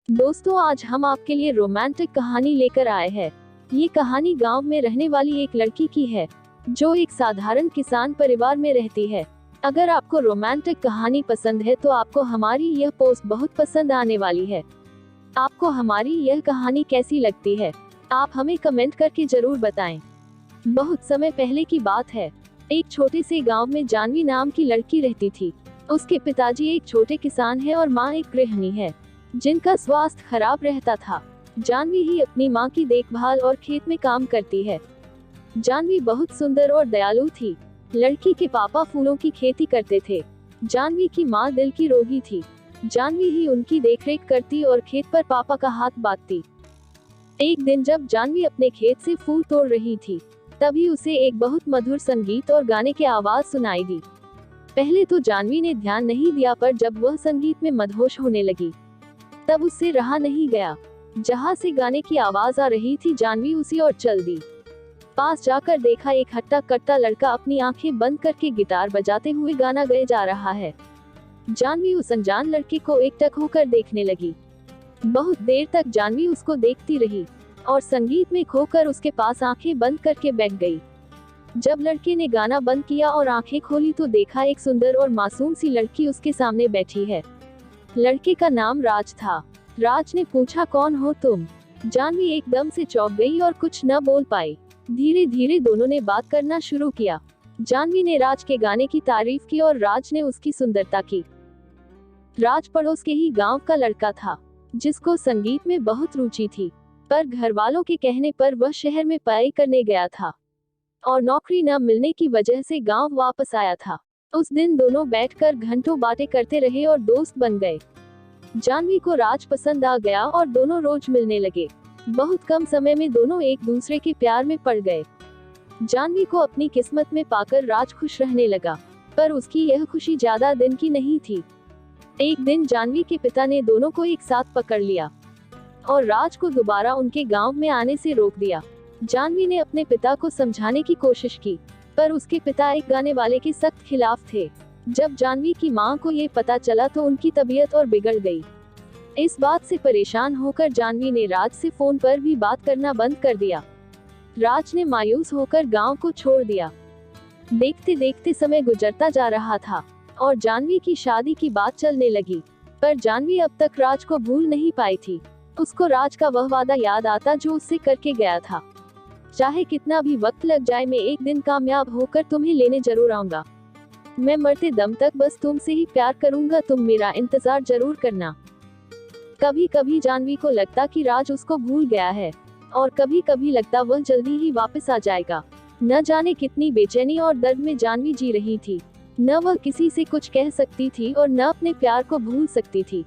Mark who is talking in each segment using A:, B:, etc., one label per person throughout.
A: दोस्तों, आज हम आपके लिए रोमांटिक कहानी लेकर आए हैं। ये कहानी गांव में रहने वाली एक लड़की की है जो एक साधारण किसान परिवार में रहती है। अगर आपको रोमांटिक कहानी पसंद है तो आपको हमारी यह पोस्ट बहुत पसंद आने वाली है। आपको हमारी यह कहानी कैसी लगती है, आप हमें कमेंट करके जरूर बताएं। बहुत समय पहले की बात है। एक छोटे से गांव में जानवी नाम की लड़की रहती थी। उसके पिताजी एक छोटे किसान है और माँ एक गृहिणी है जिनका स्वास्थ्य खराब रहता था। जानवी ही अपनी माँ की देखभाल और खेत में काम करती है। जानवी बहुत सुंदर और दयालु थी। लड़की के पापा फूलों की खेती करते थे। जानवी की माँ दिल की रोगी थी। जानवी ही उनकी देखरेख करती और खेत पर पापा का हाथ बांधती। एक दिन जब जानवी अपने खेत से फूल तोड़ रही थी, तभी उसे एक बहुत मधुर संगीत और गाने की आवाज सुनाई दी। पहले तो जानवी ने ध्यान नहीं दिया, पर जब वह संगीत में मदहोश होने लगी तब उससे रहा नहीं गया। जहाँ से गाने की आवाज आ रही थी, जानवी उसी ओर चल दी। पास जाकर देखा, एक हट्टा कट्टा लड़का अपनी आंखें बंद करके गिटार बजाते हुए गाना गाए जा रहा है। जानवी उस अनजान लड़के को एकटक होकर देखने लगी। बहुत देर तक जानवी उसको देखती रही और संगीत में खोकर उसके पास आंखें बंद करके बैठ गई। जब लड़के ने गाना बंद किया और आंखें खोली तो देखा, एक सुंदर और मासूम सी लड़की उसके सामने बैठी है। लड़के का नाम राज था। राज ने पूछा, कौन हो तुम? जानवी एकदम से चौंक गई और कुछ न बोल पाई। धीरे धीरे दोनों ने बात करना शुरू किया। जानवी ने राज के गाने की तारीफ की और राज ने उसकी सुंदरता की। राज पड़ोस के ही गांव का लड़का था जिसको संगीत में बहुत रुचि थी, पर घर वालों के कहने पर वह शहर में पढ़ाई करने गया था और नौकरी न मिलने की वजह से गांव वापस आया था। उस दिन दोनों बैठकर घंटों बातें करते रहे और दोस्त बन गए। जानवी को राज पसंद आ गया और दोनों रोज मिलने लगे। बहुत कम समय में दोनों एक दूसरे के प्यार में पड़ गए। जानवी को अपनी किस्मत में पाकर राज खुश रहने लगा, पर उसकी यह खुशी ज्यादा दिन की नहीं थी। एक दिन जानवी के पिता ने दोनों को एक साथ पकड़ लिया और राज को दोबारा उनके गांव में आने से रोक दिया। जानवी ने अपने पिता को समझाने की कोशिश की, पर उसके पिता एक गाने वाले के सख्त खिलाफ थे। जब जानवी की मां को ये पता चला तो उनकी तबीयत और बिगड़ गई। इस बात से परेशान होकर जानवी ने राज से फोन पर भी बात करना बंद कर दिया। राज ने मायूस होकर गांव को छोड़ दिया। देखते देखते समय गुजरता जा रहा था और जानवी की शादी की बात चलने लगी, पर जानवी अब तक राज को भूल नहीं पाई थी। उसको राज का वह वादा याद आता जो उससे करके गया था। चाहे कितना भी वक्त लग जाए, मैं एक दिन कामयाब होकर तुम्हें लेने जरूर आऊंगा। मैं मरते दम तक बस तुमसे ही प्यार करूंगा, तुम मेरा इंतजार जरूर करना। कभी कभी जानवी को लगता कि राज उसको भूल गया है और कभी कभी लगता वह जल्दी ही वापस आ जाएगा। न जाने कितनी बेचैनी और दर्द में जानवी जी रही थी। न वह किसी से कुछ कह सकती थी और न अपने प्यार को भूल सकती थी।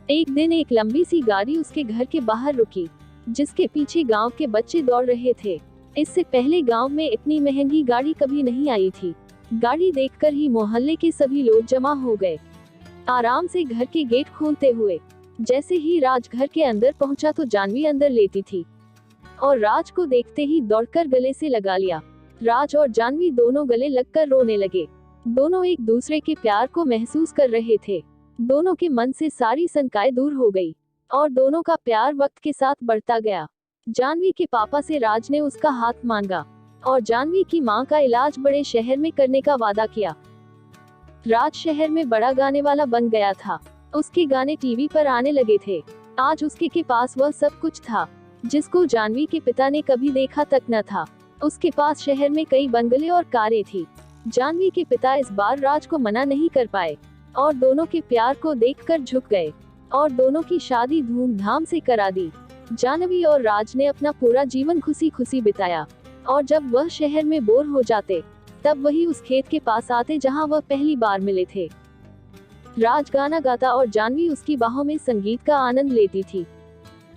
A: एक दिन एक लंबी सी गाड़ी उसके घर के बाहर रुकी, जिसके पीछे गांव के बच्चे दौड़ रहे थे। इससे पहले गांव में इतनी महंगी गाड़ी कभी नहीं आई थी। गाड़ी देखकर ही मोहल्ले के सभी लोग जमा हो गए, आराम से घर के गेट खोलते हुए। जैसे ही राज घर के अंदर पहुंचा तो जानवी अंदर लेती थी और राज को देखते ही दौड़कर गले से लगा लिया। राज और जानवी दोनों गले लगकर रोने लगे। दोनों एक दूसरे के प्यार को महसूस कर रहे थे। दोनों के मन से सारी शंकाएं दूर हो गई और दोनों का प्यार वक्त के साथ बढ़ता गया। जानवी के पापा से राज ने उसका हाथ मांगा और जानवी की मां का इलाज बड़े शहर में करने का वादा किया। राज शहर में बड़ा गाने वाला बन गया था। उसके गाने टीवी पर आने लगे थे। आज उसके के पास वह सब कुछ था जिसको जानवी के पिता ने कभी देखा तक न था। उसके पास शहर में कई बंगले और कारें थी। जानवी के पिता इस बार राज को मना नहीं कर पाए और दोनों के प्यार को देखकर झुक गए और दोनों की शादी धूमधाम से करा दी। जानवी और राज ने अपना पूरा जीवन खुशी खुशी बिताया और जब वह शहर में बोर हो जाते तब वही उस खेत के पास आते जहां वह पहली बार मिले थे। राज गाना गाता और जानवी उसकी बाहों में संगीत का आनंद लेती थी।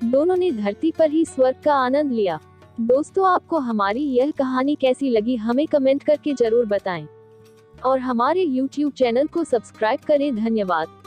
A: दोनों ने धरती पर ही स्वर्ग का आनंद लिया। दोस्तों, आपको हमारी यह कहानी कैसी लगी हमें कमेंट करके जरूर बताएं और हमारे YouTube चैनल को सब्सक्राइब करें। धन्यवाद।